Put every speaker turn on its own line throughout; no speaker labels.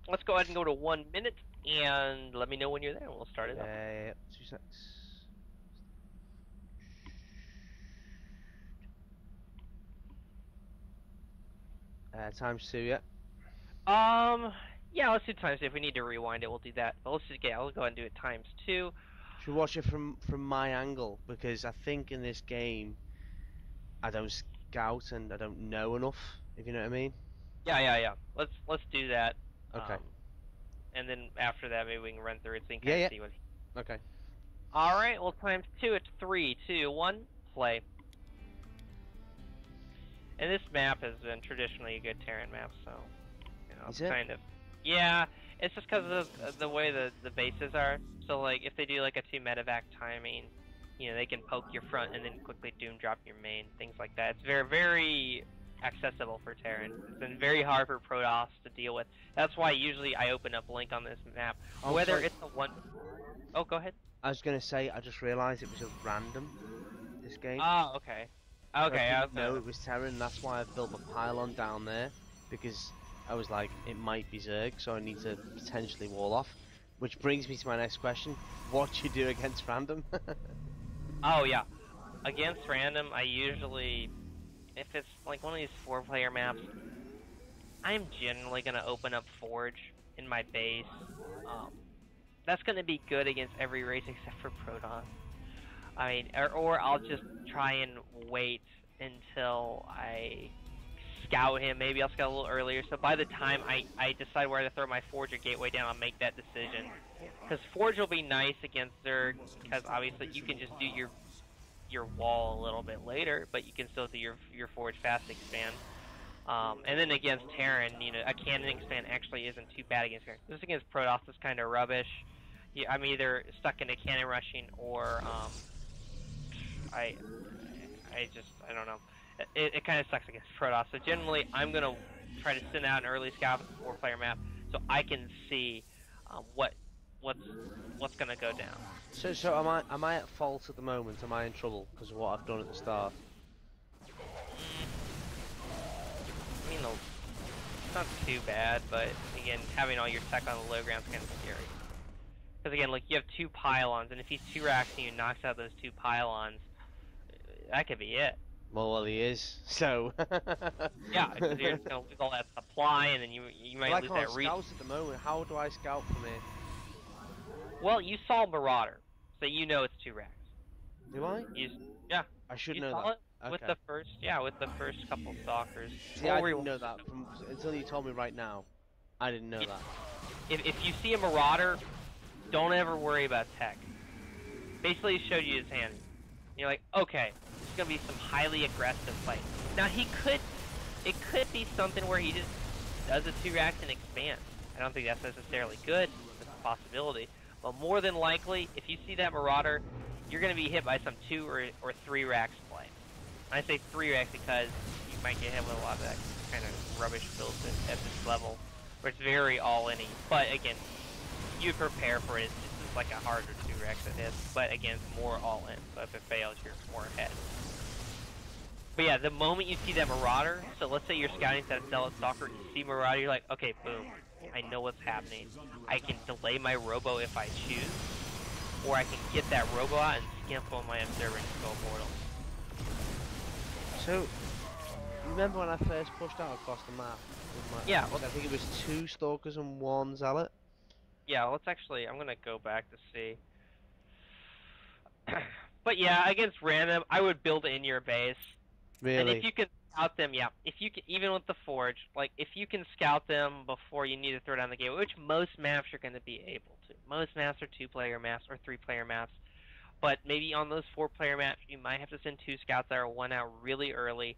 let's go ahead and go to 1 minute, and let me know when you're there, and we'll start it up.
Yeah, 2 secs. Times 2, yeah.
Yeah, let's do times 2. If we need to rewind it, we'll do that. But let's just I'll go ahead and do it times 2.
Should we watch it from my angle? Because I think in this game, I don't scout and I don't know enough, if you know what I mean.
Yeah. Let's do that.
Okay.
And then after that, maybe we can run through it so you can
Yeah,
kind of
yeah.
see what.
Okay.
All right. Well, times 2. It's 3, 2, 1. Play. And this map has been traditionally a good Terran map, so
Is
it's
it?
kind of yeah. It's just because of the way the bases are. So like, if they do like a 2 medevac timing, they can poke your front and then quickly doom drop your main, things like that. It's very accessible for Terran. It's been very hard for Protoss to deal with. That's why usually I open up Blink on this map,
Oh,
whether
sorry.
it's the one. Oh, go ahead.
I was gonna say I just realised it was a random this game.
Oh, okay.
So I
Okay, I
didn't
was
know it was Terran. That's why I built a pylon down there because I was like, it might be Zerg, so I need to potentially wall off. Which brings me to my next question: what do you do against random?
Oh yeah. Against random, I usually, if it's like one of these 4-player maps, I'm generally gonna open up Forge in my base. That's gonna be good against every race except for Protoss. I mean, or I'll just try and wait until I scout him. Maybe I'll scout a little earlier. So by the time I decide where to throw my Forge or Gateway down, I'll make that decision. Because Forge will be nice against Zerg, because obviously you can just do your wall a little bit later, but you can still do your Forge fast expand. And then against Terran, a cannon expand actually isn't too bad against Terran. This against Protoss is kind of rubbish. I'm either stuck into cannon rushing or I don't know. It kind of sucks against Protoss. So generally, I'm gonna try to send out an early scout with a 4-player map so I can see what's gonna go down.
So am I at fault at the moment? Am I in trouble because of what I've done at the start?
I mean, it's not too bad, but again, having all your tech on the low ground is kind of scary. Because again, like, you have 2 pylons, and if he's 2 racks and you knocks out those 2 pylons, that could be it.
Well, he is. So.
Yeah, because you're just gonna lose all that supply, and then you might
Well, I
lose
can't
that reach.
scout at the moment. How do I scout from here?
Well, you saw Marauder, so you know it's 2 racks.
Do I?
Yeah,
I should
you
know
saw
that.
it with
Okay.
the first couple stalkers.
See, I didn't know that until you told me right now. I didn't know that.
If you see a Marauder, don't ever worry about tech. Basically, he showed you his hand. You're like, okay, it's gonna be some highly aggressive play. Now it could be something where he just does a 2 racks and expands. I don't think that's necessarily good. It's a possibility, but more than likely, if you see that Marauder, you're gonna be hit by some 2 or 3 racks play. I say 3 racks because you might get hit with a lot of that kind of rubbish builds at this level, where it's very all-in-y. But again, you prepare for it. It's just like a harder 2 racks that hits, but again, it's more all-in. So if it fails, you're more ahead. But yeah, the moment you see that Marauder, so let's say you're scouting that Zealot Stalker, you see Marauder, you're like, okay, boom, I know what's happening. I can delay my Robo if I choose, or I can get that Robo out and skimp on my Observer and go Mortal.
So, remember when I first pushed out across the map?
Yeah,
I think it was 2 Stalkers and 1 Zealot.
Yeah, I'm gonna go back to see. But yeah, against random, I would build in your base. And if
Really?
you can scout them, yeah. If you can, even with the Forge, like, if you can scout them before you need to throw down the game, which most maps you're gonna be able to. Most maps are 2-player maps or 3-player maps. But maybe on those 4-player maps, you might have to send 2 scouts that are 1 out really early.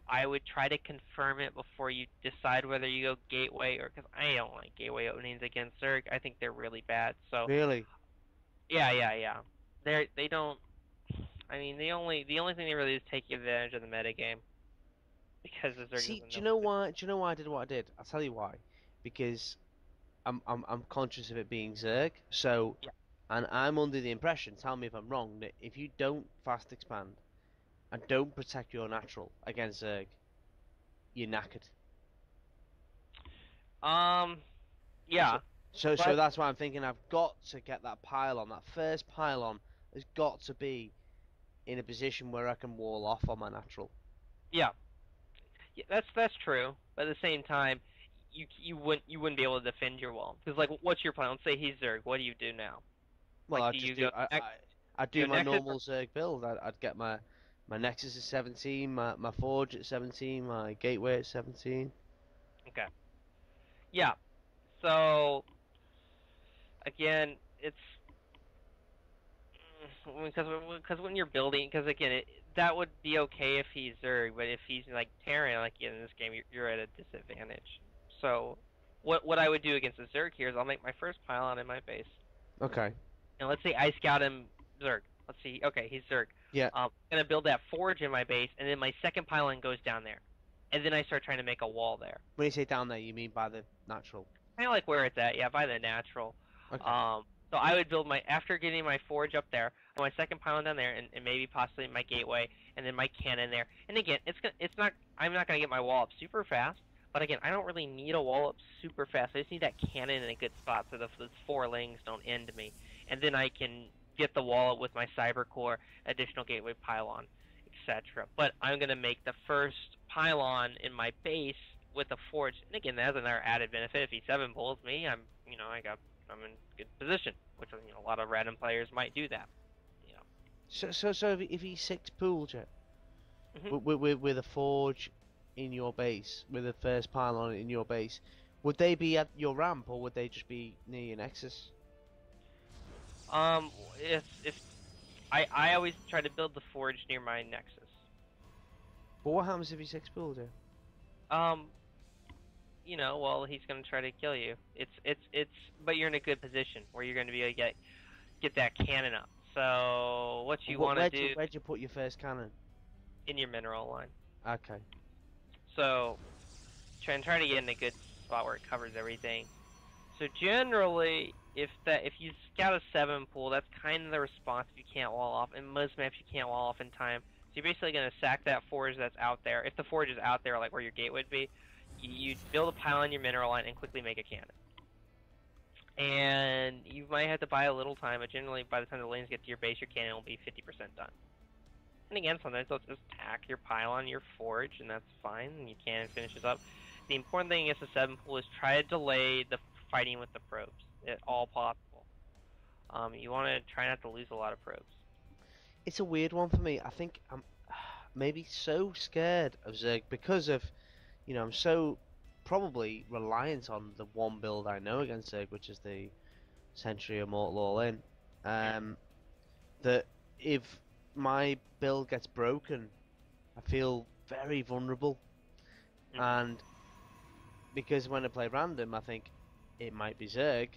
I would try to confirm it before you decide whether you go Gateway or... Because I don't like Gateway openings against Zerg. I think they're really bad. So,
Really?
yeah. They don't... I mean, the only thing they really do is take advantage of the metagame. Because the Zerg
See,
doesn't
do you
know
know
what to do.
why? Do you know why I did what I did? I'll tell you why. Because I'm conscious of it being Zerg. So,
Yeah.
and I'm under the impression, tell me if I'm wrong, that if you don't fast expand and don't protect your natural against Zerg, you're knackered.
Um... Yeah,
So
but
that's why I'm thinking I've got to get that pylon. That first pylon has got to be in a position where I can wall off on my natural.
yeah, yeah, that's true. But at the same time, you wouldn't be able to defend your wall because like, what's your plan? Let's say he's Zerg. What do you do now?
Well,
Like,
I'd
do
just
you
do
go
I'd
you
do
go
my
Nexus?
normal Zerg build. I'd get my Nexus at 17, my Forge at 17, my Gateway at 17.
Okay, yeah. So again, it's because when you're building, because again, that would be okay if he's Zerg, but if he's like Terran, like in this game, you're at a disadvantage. So, what I would do against a Zerg here is I'll make my first pylon in my base,
Okay.
and let's say I scout him Zerg. Let's see, okay, he's Zerg.
Yeah.
I'm gonna build that forge in my base, and then my second pylon goes down there, and then I start trying to make a wall there.
When you say down there, you mean by the natural.
Kind of like where it's at, yeah, by the natural.
Okay.
Um, so I would build my after getting my forge up there, my second pylon down there, and maybe possibly my gateway, and then my cannon there. And again, it's not I'm not gonna get my wall up super fast, but again, I don't really need a wall up super fast. I just need that cannon in a good spot so the four lanes don't end me, and then I can get the wall up with my cyber core, additional gateway pylon, etc. But I'm gonna make the first pylon in my base with the forge, and again, that has another added benefit. If he seven pulls me, I'm in good position, which a lot of random players might do that. You know.
So if he's six pooled, yeah,
hmm
with a Forge in your base, with a first pylon in your base, would they be at your ramp or would they just be near your Nexus?
Um, if I always try to build the forge near my nexus.
But what happens if he's six pooled, yeah?
Um, well, he's gonna try to kill you. It's, but you're in a good position where you're gonna be able to get that cannon up. So what you want to do
Where'd you put your first cannon?
in your mineral line.
Okay.
So try to get in a good spot where it covers everything. So generally, if you scout a seven pool, that's kind of the response if you can't wall off. And most maps you can't wall off in time. So you're basically gonna sack that forge that's out there. If the forge is out there, like where your gate would be, you build a pile on your mineral line and quickly make a cannon. And you might have to buy a little time, but generally by the time the lanes get to your base, your cannon will be 50% done. And again, sometimes they'll just tack your pile on your forge, and that's fine. And your cannon finishes up. The important thing against the seven pool is try to delay the fighting with the probes at all possible. You want to try not to lose a lot of probes.
It's a weird one for me. I think I'm maybe so scared of Zerg because of, I'm so probably reliant on the one build I know against Zerg, which is the Sentry Immortal All In. That if my build gets broken, I feel very vulnerable.
Mm-hmm.
And because when I play random, I think it might be Zerg.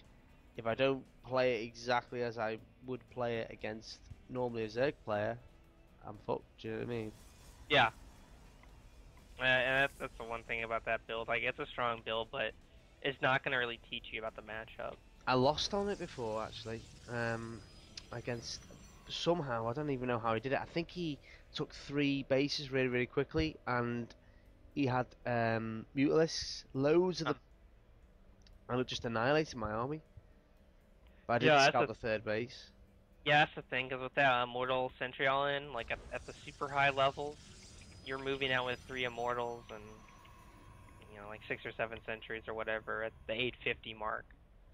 If I don't play it exactly as I would play it against normally a Zerg player, I'm fucked. Do you know what I mean?
Yeah. And that's the one thing about that build. Like, it's a strong build, but it's not going to really teach you about the matchup.
I lost on it before actually, against somehow I don't even know how he did it. I think he took 3 bases really really quickly, and he had Mutalisks, loads of them, and it just annihilated my army. But I didn't scout the 3rd base.
Yeah, that's the thing, because with that Immortal Sentry all in, like at the super high levels, you're moving out with 3 Immortals and, like 6 or 7 Sentries or whatever at the 850 mark.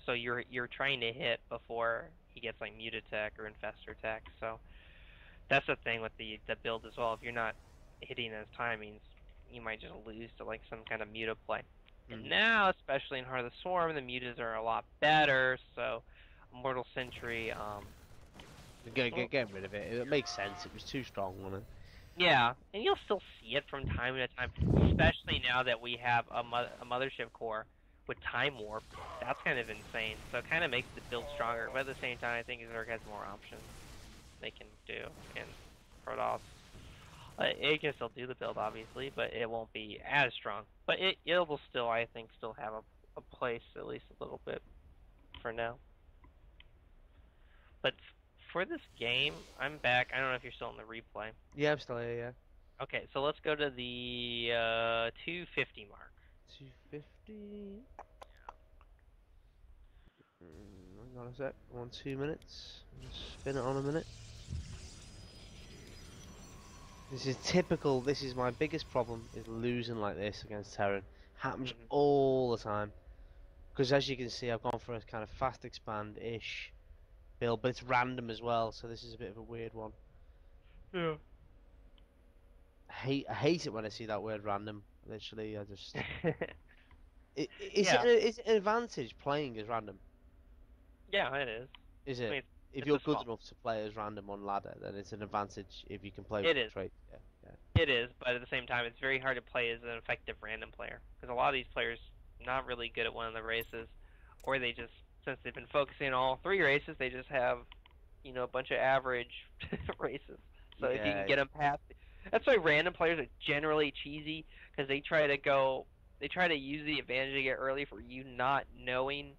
So you're trying to hit before he gets like Mutatech or Infestor Tech. So that's the thing with the build as well. If you're not hitting those timings, you might just lose to like some kind of muta play. And now, especially in Heart of the Swarm, the mutas are a lot better. So Immortal Sentry,
Get rid of it. It makes sense. It was too strong, wasn't it?
yeah, and you'll still see it from time to time, especially now that we have a mothership core with time warp. That's kind of insane. So it kind of makes the build stronger, but at the same time, I think Zerg has more options they can do. And Protoss, it can still do the build, obviously, but it won't be as strong. But it will still, I think, still have a place, at least a little bit, for now. But for this game, I'm back. I don't know if you're still in the replay.
Yeah, I'm still here. Yeah.
Okay, so let's go to the 250 mark.
250. Hang on a sec. 2 minutes. Spin it on a minute. This is typical. This is my biggest problem, is losing like this against Terran. Happens
Hmm.
all the time. Because as you can see, I've gone for a kind of fast expand-ish build, but it's random as well, so this is a bit of a weird one.
Yeah.
I hate it when I see that word random. Literally, I just...
Yeah.
Is it an advantage playing as random?
Yeah, it is.
Is
I
it?
mean,
If
it's a
you're good
small.
enough to play as random on ladder, then it's an advantage if you can play with
It
the
is.
trait. Yeah, yeah.
It is, but at the same time, it's very hard to play as an effective random player because a lot of these players not really good at one of the races, or they just since they've been focusing on all three races, they just have a bunch of average races. So if you can
Yeah,
get them past, that's why random players are generally cheesy because they try to use the advantage they get early for you not knowing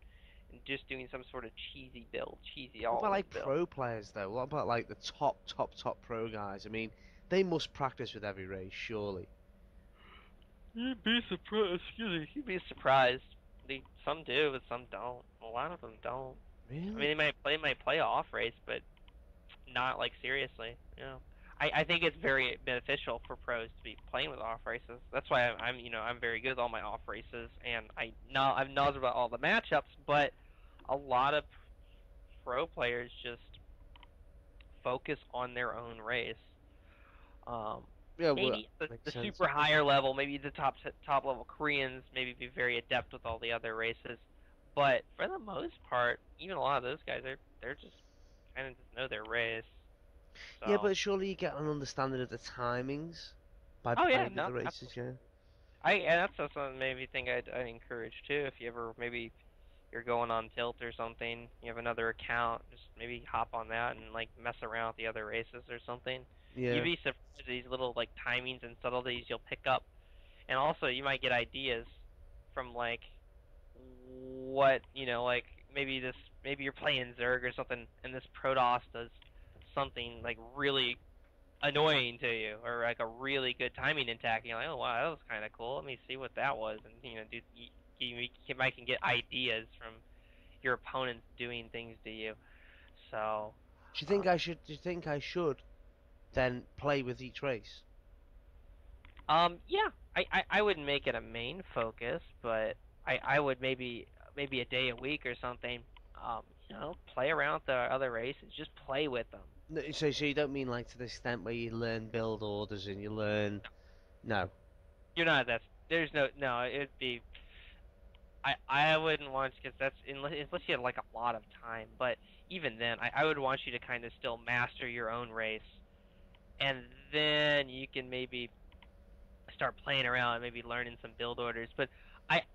and just doing some sort of cheesy build, cheesy
what about
all-in
like
build.
pro players though? What about like the top pro guys? I mean, they must practice with every race, surely.
You'd be surprised. Excuse me. You'd be surprised. Some do, but some don't. A lot of them don't. I mean,
Really?
they might play off race, but not like seriously. I think it's very beneficial for pros to be playing with off races. That's why I'm very good with all my off races, and I'm knowledgeable about all the matchups. But a lot of pro players just focus on their own race. Um,
Yeah, well,
maybe the,
makes
the
sense.
super higher level, maybe the top level Koreans, maybe be very adept with all the other races. But for the most part, even a lot of those guys, they're just kind of just know their race.
Yeah,
So,
but surely you get an understanding of the timings by
oh yeah,
playing with
no,
the races,
absolutely.
yeah.
And that's also something maybe thing I'd encourage too. If you ever maybe you're going on tilt or something, you have another account, just maybe hop on that and like mess around with the other races or something. You'd
Yeah.
be surprised at these little like timings and subtleties you'll pick up. And also, you might get ideas from like what like maybe you're playing Zerg or something, and this Protoss does something like really annoying to you, or like a really good timing attack. And you're like, oh wow, that was kind of cool. Let me see what that was, and you might can get ideas from your opponents doing things to you. So, um,
Do you think I should then play with each race?
yeah, I wouldn't make it a main focus, but I would maybe a day a week or something. Play around with the other races, just play with them.
No, so you don't mean like to the extent where you learn build orders and you learn... No.
You're not that. There's no. It'd be. I wouldn't want because that's unless you had like a lot of time. But even then, I would want you to kind of still master your own race, and then you can maybe start playing around, maybe learning some build orders. But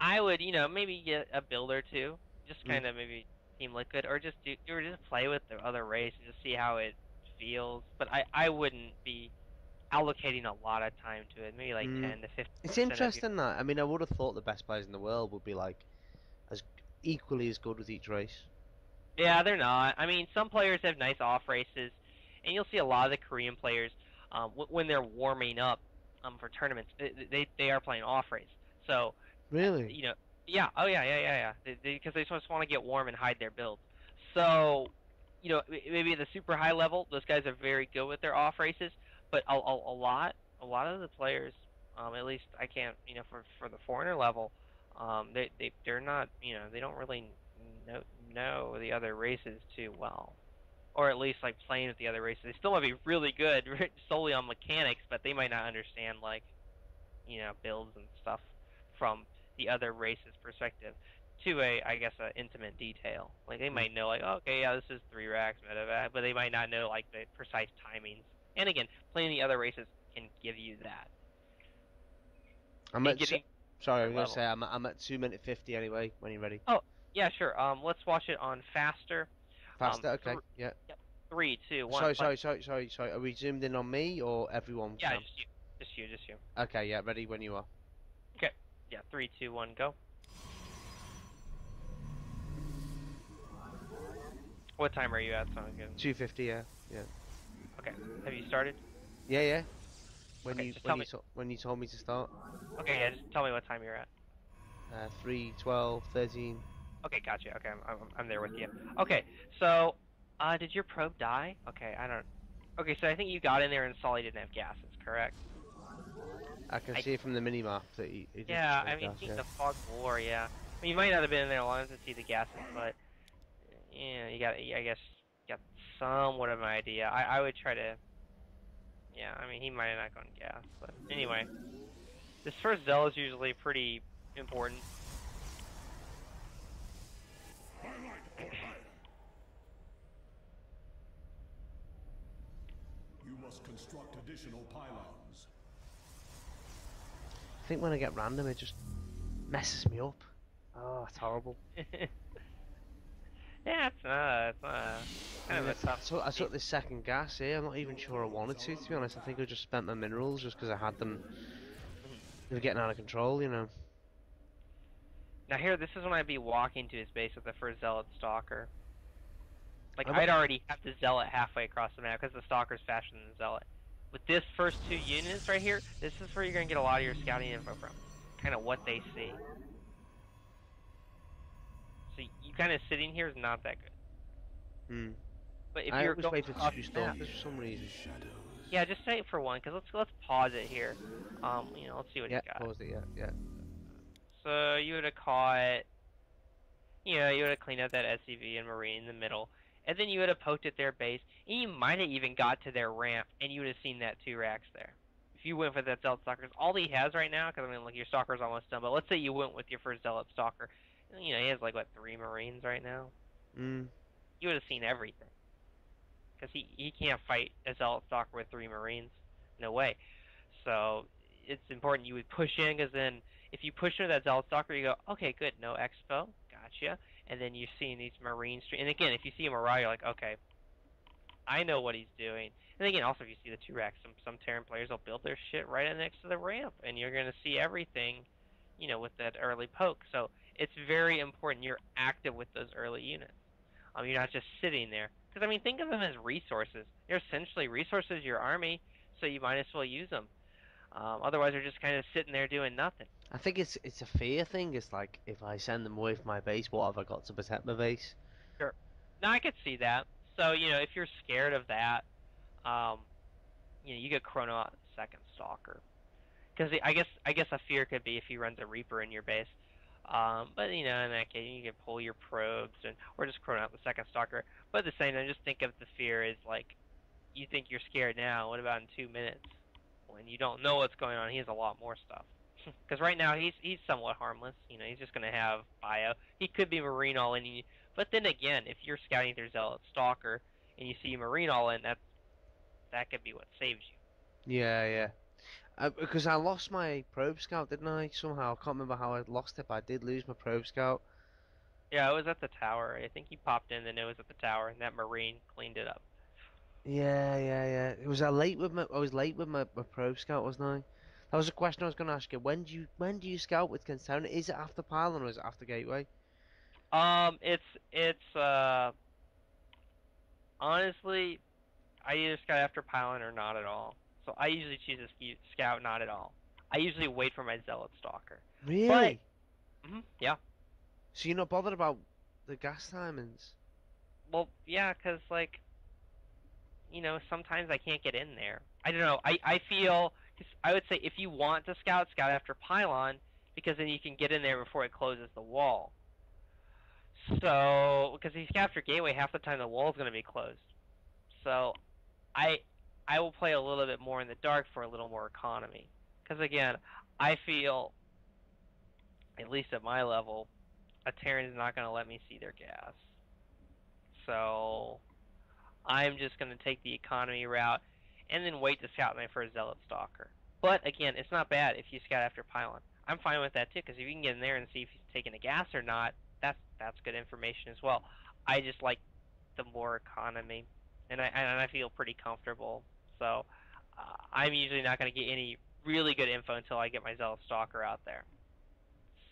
I would maybe get a build or two, just
Mm.
kind of maybe Team Liquid, or just play with the other race and just see how it feels. But I wouldn't be allocating a lot of time to it. Maybe like
Mm.
10 to 15
It's
percent of your.
interesting that. I mean, I would have thought the best players in the world would be like as equally as good with each race.
Yeah, they're not. I mean, some players have nice off races, and you'll see a lot of the Korean players when they're warming up for tournaments, they are playing off race. So,
Really?
you know, yeah, oh yeah, yeah, yeah, yeah, because they just want to get warm and hide their builds. So, maybe at the super high level, those guys are very good with their off races, but a lot of the players, at least I can't, for the foreigner level, they're not, they don't really know know the other races too well, or at least like playing with the other races. They still might be really good solely on mechanics, but they might not understand like builds and stuff from the other races' perspective to I guess a intimate detail. Like they
Mm.
might know like, oh, okay, yeah, this is 3 racks, but they might not know like the precise timings. And again, playing the other races can give you that
I'm
and
at.
getting
Sorry, I
their
was gonna
level.
say I'm at 2 minute 50 anyway. When you're ready.
Oh, yeah, sure. Let's watch it on faster.
Faster. Okay. Yeah.
Yep. Three, two, one,
Sorry,
play.
sorry, sorry, sorry, sorry. Are we zoomed in on me or everyone,
Yeah,
Sam?
just you, just you, just you.
Okay. Yeah. Ready when you are.
Okay. Yeah, three, two, one, go. What time are you at, Son?
250. Yeah. Yeah.
Okay. Have you started?
Yeah. Yeah.
Okay, just tell me.
When you told me to start.
Okay, yeah, just tell me what time you're at.
3, 12, 13.
Okay, gotcha. Okay, I'm there with you. Okay, so did your probe die? Okay, I don't. Okay, so I think you got in there and saw he didn't have gases, correct?
I can
I
see from the mini map that he didn't
Yeah,
show
I mean,
gas.
seeing
Yeah.
the fog of war, yeah. I mean, you might not have been in there long enough to see the gases, but yeah, you got, I guess, got somewhat of an idea. I would try to, yeah. I mean, he might have not gone gas, but anyway, this first Zell is usually pretty important.
You must construct additional pylons.
I think when I get random, it just messes me up. Oh, it's horrible.
Yeah, it's
I
kind
mean,
of a tough.
I took this second gas here. I'm not even sure I wanted to be honest. I think I just spent my minerals just because I had them.
Mhm.
They were getting out of control, you know.
Now here, this is when I'd be walking to his base with the first Zealot Stalker. Like,
I,
I'd already have the Zealot halfway across the map because the Stalker's faster than the Zealot. With this first two units right here, this is where you're going to get a lot of your scouting info from. Kind of what they see. So you kind of sitting here is not that good.
hmm.
But if
I
you're
always
going
wait for
across
two
the map,
stalkers for some reason.
yeah, just say it for one, because let's pause it here. Let's see what he's
Yeah,
got.
paused it. Yeah, yeah.
So you would have caught, you would have cleaned up that SCV and Marine in the middle, and then you would have poked at their base, and you might have even got to their ramp, and you would have seen that two racks there. If you went for that Zealot Stalker, all he has right now, because I mean, look, your Stalker's almost done, but let's say you went with your first Zealot Stalker, he has like what 3 Marines right now.
Mm.
You would have seen everything, because he can't fight a Zealot Stalker with 3 Marines, no way. So it's important you would push in, because then if you push into that Zealot Stalker, you go, okay, good, no Expo, gotcha. And then you're seeing these Marines, and again, if you see a Mariah, you're like, okay, I know what he's doing. And again, also if you see the two racks, some Terran players will build their shit right next to the ramp, and you're gonna see everything, with that early poke. So it's very important you're active with those early units. You're not just sitting there. Because I mean, think of them as resources. They're essentially resources your army, so you might as well use them. Otherwise, they're just kind of sitting there doing nothing.
I think it's a fear thing. It's like if I send them away from my base, what have I got to protect my base?
Sure. Now I could see that. So if you're scared of that, um, you get Chrono out second Stalker. Because I guess a fear could be if he runs a Reaper in your base. But in that case, you can pull your probes or just Chrono out the second Stalker. But at the same time, just think of the fear as like you think you're scared now. What about in 2 minutes when you don't know what's going on? He has a lot more stuff. Because right now he's somewhat harmless. He's just gonna have bio. He could be Marine all in. But then again, if you're scouting through Zealot Stalker and you see Marine all in, that could be what saves you.
Yeah, yeah. Because I lost my probe scout, didn't I? Somehow I can't remember how I lost it, but I did lose my probe scout.
Yeah, it was at the tower. I think he popped in, and it was at the tower, and that Marine cleaned it up.
Yeah, yeah, yeah. It was I was late with my probe scout, wasn't I? That was a question I was going to ask you. When do you scout with Kentown? Is it after Pylon or is it after Gateway?
It's honestly, I either scout after Pylon or not at all. So I usually choose a scout not at all. I usually wait for my Zealot Stalker. But
Really?
yeah,
So you're not bothered about the gas timings?
well, yeah, 'cause like sometimes I can't get in there. I don't know. I feel 'cause I would say if you want to scout after Pylon because then you can get in there before it closes the wall. So because if you scout after Gateway, half the time the wall's going to be closed. So I I will play a little bit more in the dark for a little more economy. Because again, I feel at least at my level, a Terran is not going to let me see their gas. So I'm just going to take the economy route and then wait to scout my first Zealot Stalker. But again, it's not bad if you scout after Pylon. I'm fine with that too, because if you can get in there and see if he's taking a gas or not, that's good information as well. I just like the more economy, and I feel pretty comfortable. So I'm usually not going to get any really good info until I get my Zealot Stalker out there.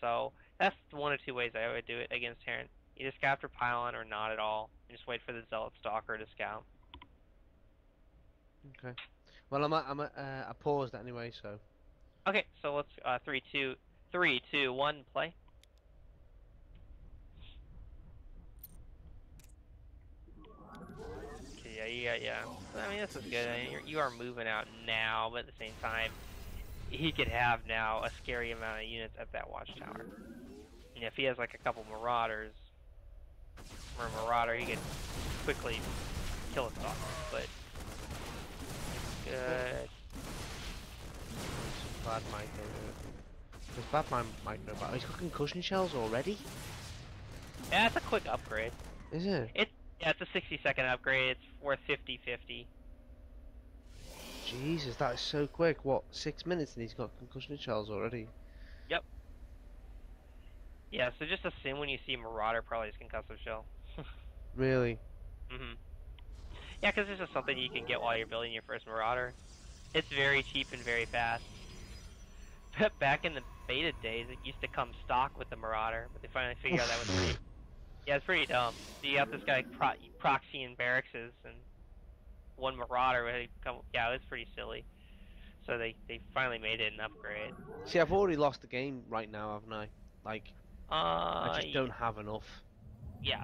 So that's one of two ways I would do it against Terran. Either scout after Pylon or not at all, and just wait for the Zealot Stalker to scout.
Okay. Well, I paused anyway, so.
Okay, so let's 3, 2, 3, 2, 1, play. yeah. I mean, this is good. I mean, you are moving out now, but at the same time, he could have now a scary amount of units at that watchtower. And if he has like a couple marauders, or a marauder, he could quickly kill a stalker. But good.
Bad micro. There's bad micro, but he's got concussion shells already.
Yeah, it's a quick upgrade.
Is it?
Yeah, it's a 60-second upgrade. It's worth 50-50.
Jesus, that is so quick. What, 6 minutes and he's got concussion shells already?
Yep. Yeah, so just assume when you see Marauder, probably his concussive shell.
Really?
Mhm. Yeah, because this is something you can get while you're building your first Marauder. It's very cheap and very fast. Back in the beta days, it used to come stock with the Marauder, but they finally figured out that was pretty... Yeah, it's pretty dumb. So you got this guy proxying barracks and one Marauder would come... Yeah, it's pretty silly. So they finally made it an upgrade.
See, I've already lost the game right now, haven't I? Like, I just don't have enough.
Yeah.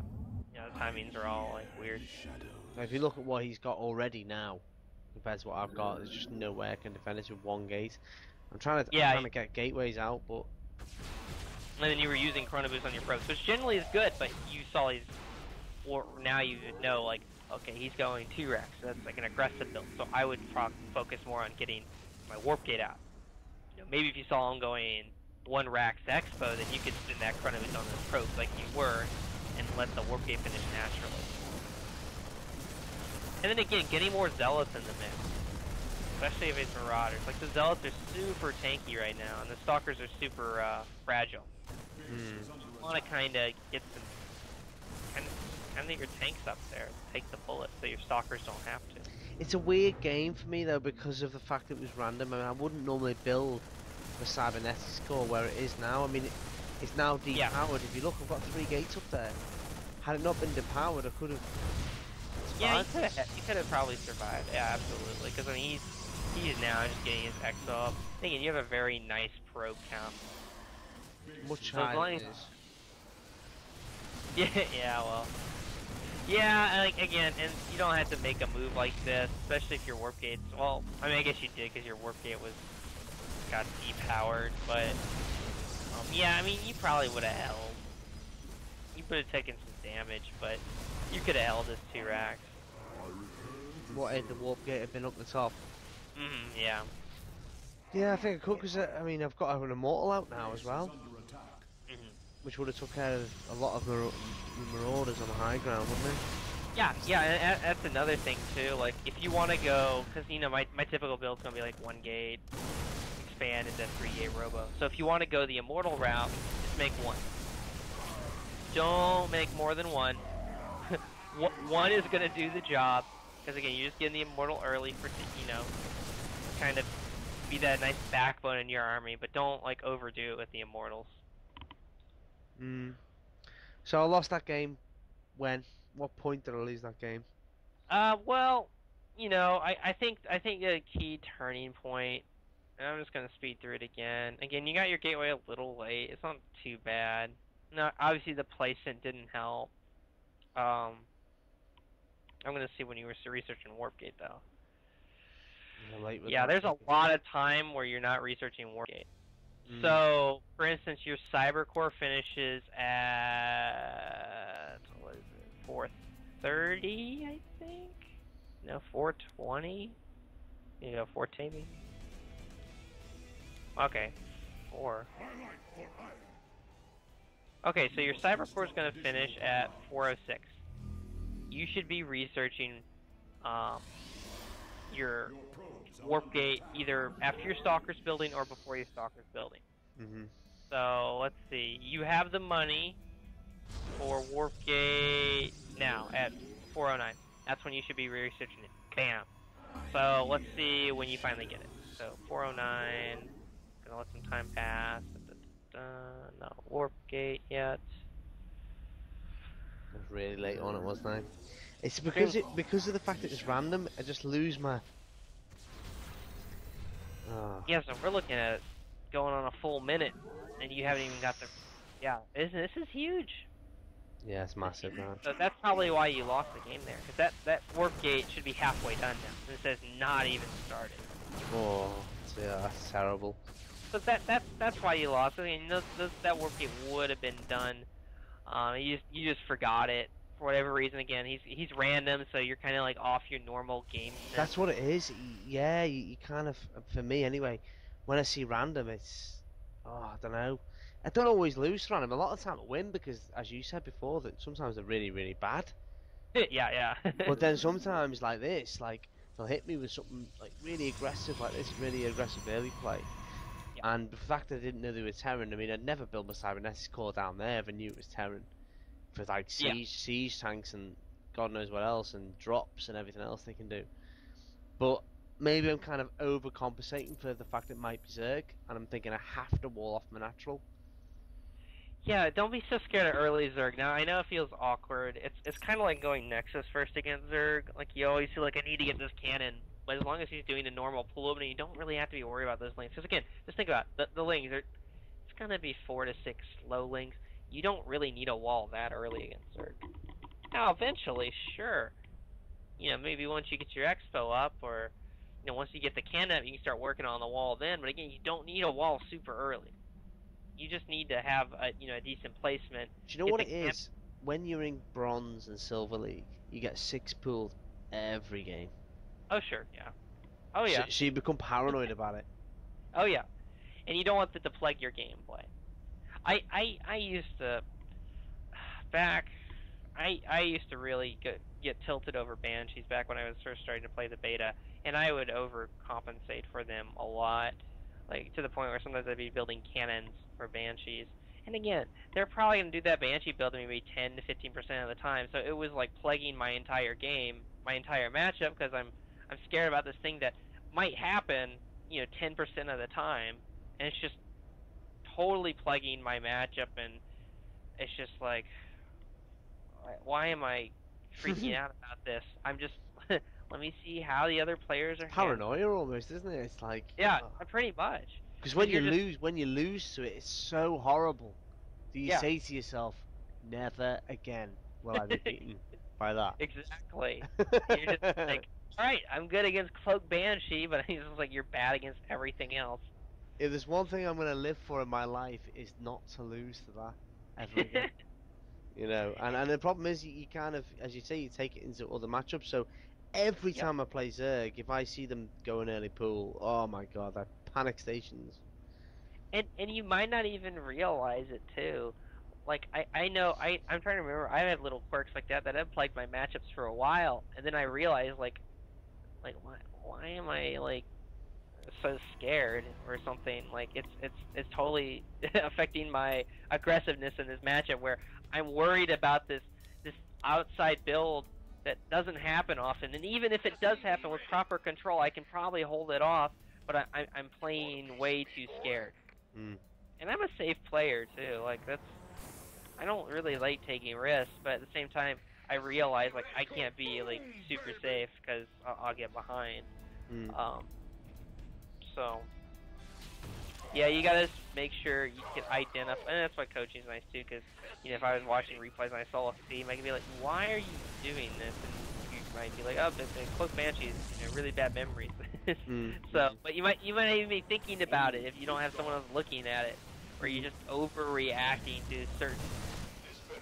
Yeah, the timings are all, like, weird.
Now, if you look at what he's got already now, compared to what I've got, there's just no way I can defend it with one gate. I'm trying to get gateways out, but...
And then you were using Chrono Boost on your probes, which generally is good, but you saw these... Or now you know, like, okay, he's going 2 racks, so that's like an aggressive build. So I would focus more on getting my warp gate out. You know, maybe if you saw him going 1 rack to expo, then you could spin that Chrono Boost on those probes like you were, and let the warp gate finish naturally. And then again, getting more zealots in the mix. Especially if it's marauders. Like, the zealots are super tanky right now, and the stalkers are super fragile. You want to kind of get some... Kind of your tanks up there. Take the bullets so your stalkers don't have to.
It's a weird game for me, though, because of the fact it was random. I mean, I wouldn't normally build the cybernetics core where it is now. I mean, it's now depowered. Yeah. If you look, I've got 3 gates up there. Had it not been depowered, I could have...
Yeah, you could have probably survived. Yeah, absolutely. Because, I mean, he's now just getting his exo up. Thinking you have a very nice probe count.
Much higher.
Yeah, well. Yeah, like, again, and you don't have to make a move like this, especially if your warp gates. Well, I mean, I guess you did because your warp gate got depowered, but yeah, I mean, you probably would have held. You would have taken some damage, but you could have held this 2 racks.
What, if the warp gate had been up the top?
Yeah.
Yeah, I think I could, because I mean, I've got an immortal out now as well. Which would have took care of a lot of marauders on the high ground, wouldn't it?
Yeah, and that's another thing too. Like, if you want to go, because you know my typical build's gonna be like 1 gate, expand into 3 gate robo. So if you want to go the immortal route, just make 1. Don't make more than 1. 1 is gonna do the job, because again, you're just getting the immortal early for kind of be that nice backbone in your army, but don't like overdo it with the immortals.
So I lost that game when? What point did I lose that game?
Well, you know, I think the key turning point, and I'm just gonna speed through it again. Again, you got your gateway a little late. It's not too bad. No, obviously the placement didn't help. I'm gonna see when you were researching Warpgate though. Yeah, there's a lot of time where you're not researching Warpgate. So, for instance, your Cyber Core finishes at, what is it, 4:30, I think? No, 4:20? You go 4:10 maybe? Okay, 4. Okay, so your Cyber Core is going to finish at 4:06. You should be researching your Warp Gate either after your Stalker's building or before your Stalker's building. So let's see. You have the money for Warp Gate now at 4:09. That's when you should be researching it. Bam. So let's see when you finally get it. So 4:09. Gonna let some time pass. No Warp Gate yet.
I was really late on it, wasn't I? It's because of the fact that it's random. I just lose my.
Yeah, so we're looking at going on a full minute, and you haven't even got the. Yeah, this is huge.
Yeah, it's massive, man.
So that's probably why you lost the game there, because that warp gate should be halfway done now, and it says not even started.
Oh, yeah, that's terrible.
So that's why you lost. I mean, that warp gate would have been done. You just forgot it for whatever reason. Again, he's random, so you're kind of like off your normal game sense.
That's what it is. Yeah, you kind of, for me anyway, when I see random, it's, oh, I don't know. I don't always lose to random. A lot of the time I win because, as you said before, that sometimes they're really, really bad.
Yeah.
But then sometimes like this, like they'll hit me with something like really aggressive, like this really aggressive early play.
Yeah.
And the fact I didn't know they were Terran, I mean, I'd never built my cybernetics core down there if I knew it was Terran. For like siege tanks and God knows what else, and drops and everything else they can do. But maybe I'm kind of overcompensating for the fact it might be Zerg, and I'm thinking I have to wall off my natural.
Yeah, don't be so scared of early Zerg. Now, I know it feels awkward. It's kind of like going Nexus first against Zerg. Like, you always feel like, I need to get this cannon. But as long as he's doing a normal pull opening, you don't really have to be worried about those links. Because, again, just think about it. The links. It's going to be 4 to 6 low links. You don't really need a wall that early against Zerg. Now, eventually, sure. You know, maybe once you get your Expo up, or, you know, once you get the cannon up, you can start working on the wall then. But, again, you don't need a wall super early. You just need to have a decent placement.
Do you know what it is? When you're in Bronze and Silver League, you get 6 pooled every game.
Oh sure, yeah. Oh yeah.
So you become paranoid about it.
Oh yeah, and you don't want that to plague your gameplay. I used to I used to really get tilted over Banshees back when I was first starting to play the beta, and I would overcompensate for them a lot, like to the point where sometimes I'd be building cannons for Banshees. And again, they're probably going to do that Banshee build maybe 10 to 15% of the time, so it was like plaguing my entire game, my entire matchup, because I'm scared about this thing that might happen, 10% of the time, and it's just totally plaguing my matchup, and it's just like, why am I freaking out about this? I'm just, let me see how the other players are
paranoia almost, isn't it? It's like,
yeah, pretty much.
Because when you lose to it, it's so horrible. Do you say to yourself, never again will I be beaten by that?
Exactly. You're just like, alright, I'm good against Cloak Banshee, but it's just like you're bad against everything else.
If there's one thing I'm going to live for in my life, is not to lose to that ever again. And the problem is, you kind of, as you say, you take it into other matchups. So every time I play Zerg, if I see them go in early pool, oh my god, I panic stations.
And you might not even realize it too. Like I know I'm trying to remember, I had little quirks like that have plagued my matchups for a while, and then I realized like why am I like so scared or something? Like it's totally affecting my aggressiveness in this matchup, where I'm worried about this outside build that doesn't happen often, and even if it does happen with proper control, I can probably hold it off. But I'm playing way too scared, and I'm a safe player too. Like I don't really like taking risks, but at the same time, I realize like I can't be like super safe because I'll get behind. So yeah, you gotta make sure you can identify, and that's why coaching is nice too. Because if I was watching replays and I saw a theme, I could be like, "Why are you doing this?" And you might be like, "Oh, the Cloak Banshees, really bad memories." So, but you might even be thinking about it if you don't have someone else looking at it, or you're just overreacting to certain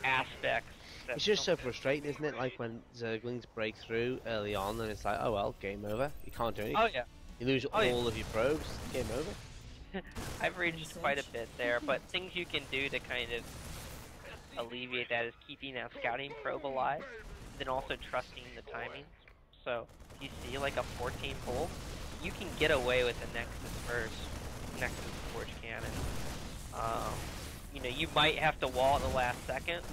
aspects.
It's just so frustrating, isn't it? Like when Zerglings break through early on, and it's like, oh well, game over. You can't do anything.
Oh yeah.
You lose all of your probes. Game over.
I've reached quite a bit there, but things you can do to kind of alleviate that is keeping that scouting probe alive, then also trusting the timing. So if you see like a 14 pull, you can get away with the Nexus Forge Cannon. You might have to wall at the last second.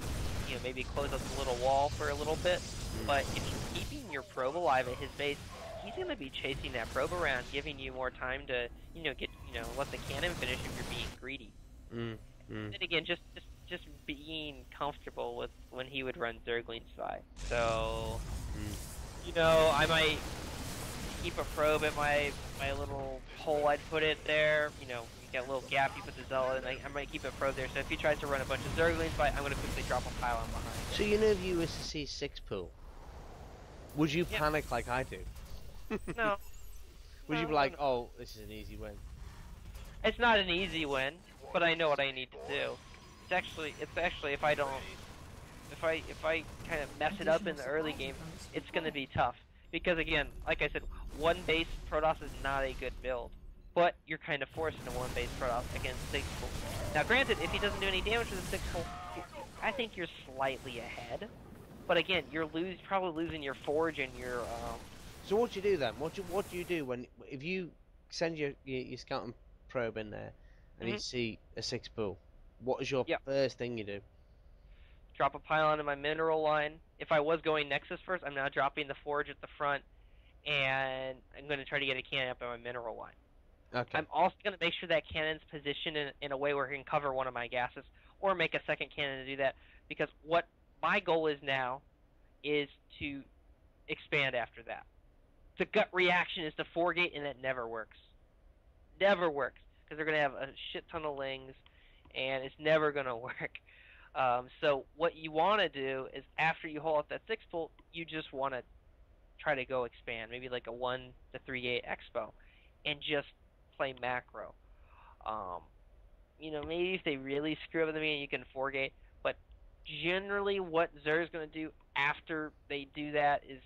Maybe close up the little wall for a little bit. But if you're keeping your probe alive at his base, he's going to be chasing that probe around, giving you more time to, let the cannon finish if you're being greedy. And again, just being comfortable with when he would run Zergling's side. So, I might keep a probe at my little hole I'd put it there. You get a little little gap you put the Zealot in. I might keep it pro there. So if he tries to run a bunch of Zerglings by, I'm gonna quickly drop a pylon behind.
So you know, if you was to see 6 pool, would you
Yeah.
panic like I do?
No.
Would you be
No,
like,
no.
oh, this is an easy win?
It's not an easy win, but I know what I need to do. It's actually if I kind of mess it up in the early game, it's gonna be tough. Because again, like I said, one base Protoss is not a good build. But you're kind of forced into one base Protoss against 6 pool. Now granted, if he doesn't do any damage to the 6 pool, I think you're slightly ahead. But again, you're probably losing your Forge and your
So what do you do then? What do you do if you send your scouting probe in there and you see a 6 pool? What is your first thing you do?
drop a pylon in my mineral line. If I was going Nexus first, I'm now dropping the Forge at the front, and I'm going to try to get a cannon up in my mineral line.
Okay.
I'm also going to make sure that cannon's positioned in a way where it can cover one of my gases, or make a second cannon to do that, because what my goal is now is to expand after that. The gut reaction is to forgate, and it never works. Never works, because they're going to have a shit ton of lings, and it's never going to work. So what you want to do is after you hold up that 6 pull, you just want to try to go expand, maybe like a 1 to 3 expo, and just play macro. Maybe if they really screw up at the beginning, you can forgate, but generally what Zer's going to do after they do that is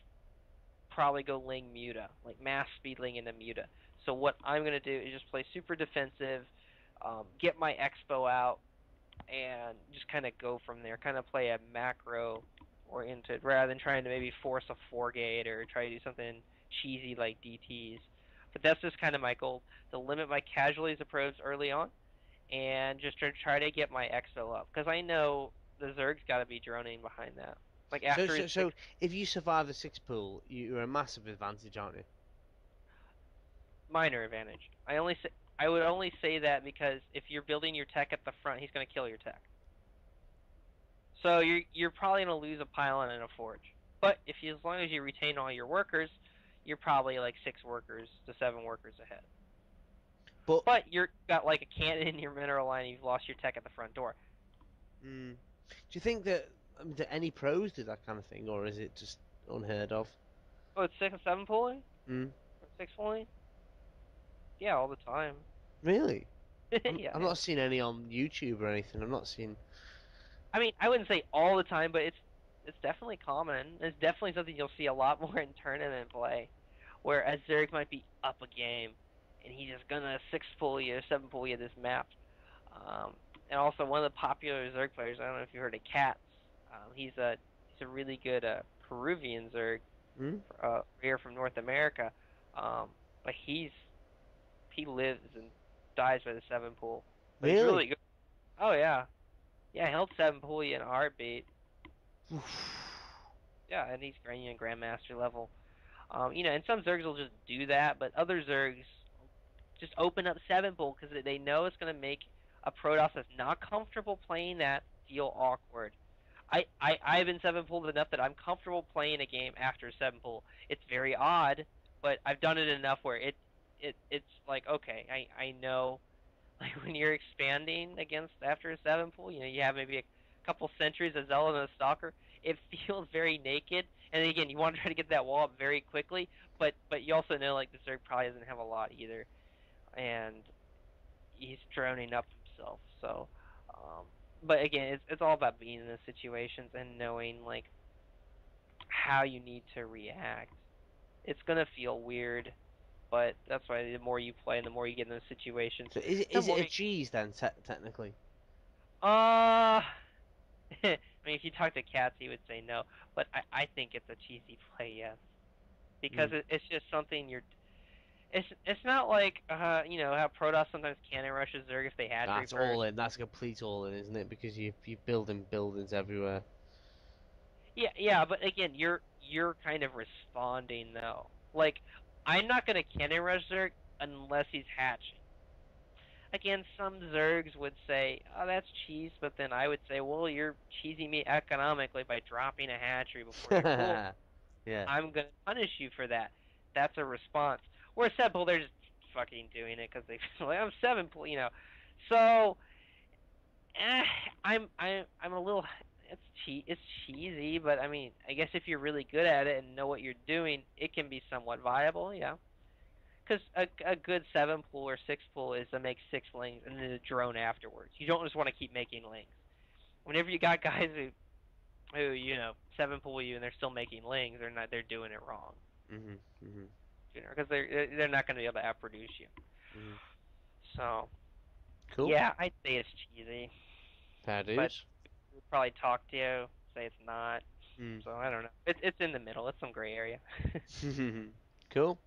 probably go Ling Muta, like mass speed Ling into Muta. So what I'm going to do is just play super defensive, get my expo out, and just kind of go from there. Kind of play a macro oriented rather than trying to maybe force a 4-gate or try to do something cheesy like DTs. But that's just kind of my goal, to limit my casualties of probes early on and just to try to get my exo up. Because I know the Zerg's got to be droning behind that. Like after
So if you survive the 6 pool, you're a massive advantage, aren't you?
minor advantage. I would only say that because if you're building your tech at the front, he's going to kill your tech. So you're probably going to lose a pylon and a forge. But as long as you retain all your workers, you're probably like 6 workers to 7 workers ahead. But you're got like a cannon in your mineral line, and you've lost your tech at the front door.
Do you think that do any pros do that kind of thing, or is it just unheard of?
Oh, it's 6 and 7 pulling?
Or
6 pulling? Yeah, all the time.
Really?
Yeah.
I'm not seeing any on YouTube or anything. I'm not seeing.
I mean, I wouldn't say all the time, but it's definitely common. It's definitely something you'll see a lot more in tournament play, where Zerg might be up a game, and he's just gonna 6 pull you, 7 pull you this map. And also one of the popular Zerg players, I don't know if you heard of Cats. He's a really good Peruvian Zerg, here from North America. But he lives and dies by the 7 pull. But
Really?
he's really good. Oh yeah. Yeah, he'll 7 pull you in a heartbeat. Yeah, and he's Grandmaster level. And some Zergs will just do that, but other Zergs just open up 7 pull because they know it's going to make a Protoss that's not comfortable playing that feel awkward. I've been 7 pulled enough that I'm comfortable playing a game after 7 pull. It's very odd, but I've done it enough where it's like, okay, I know. Like when you're expanding against after a 7 pull, you have maybe a couple sentries, a Zealot, and a Stalker. It feels very naked, and again, you want to try to get that wall up very quickly, but you also know like the Zerg probably doesn't have a lot either, and he's droning up himself. So, but again, it's all about being in those situations and knowing like how you need to react. It's gonna feel weird, but that's why the more you play and the more you get in those situations.
So is it a cheese then, technically?
I mean, if you talk to Cats, he would say no, but I think it's a cheesy play, yes, because it's just something you're. It's not like how Protoss sometimes cannon rushes Zerg if they had.
That's all in. That's a complete all in, isn't it? Because you building buildings everywhere.
Yeah, but again, you're kind of responding though. Like, I'm not gonna cannon rush Zerg unless he's hatching. Again, some Zergs would say, oh, that's cheese, but then I would say, well, you're cheesing me economically by dropping a hatchery before you pull.
Yeah.
I'm going to punish you for that. That's a response. Whereas 7 pull, they're just fucking doing it because they feel like, I'm 7 pull, So, eh, I'm a little. It's cheesy, but I mean, I guess if you're really good at it and know what you're doing, it can be somewhat viable. Yeah. Because a good 7 pool or 6 pool is to make 6 lings and then a drone afterwards. You don't just want to keep making lings. Whenever you got guys who 7 pool you and they're still making lings, they're doing it wrong.
Mhm. Mhm.
Because they're not going to be able to outproduce you.
Mhm.
So
Cool.
yeah, I'd say it's cheesy,
Fair
but
dues.
we'd probably talk to you, say it's not.
Mm.
So I don't know. It's in the middle. It's some gray area.
Cool.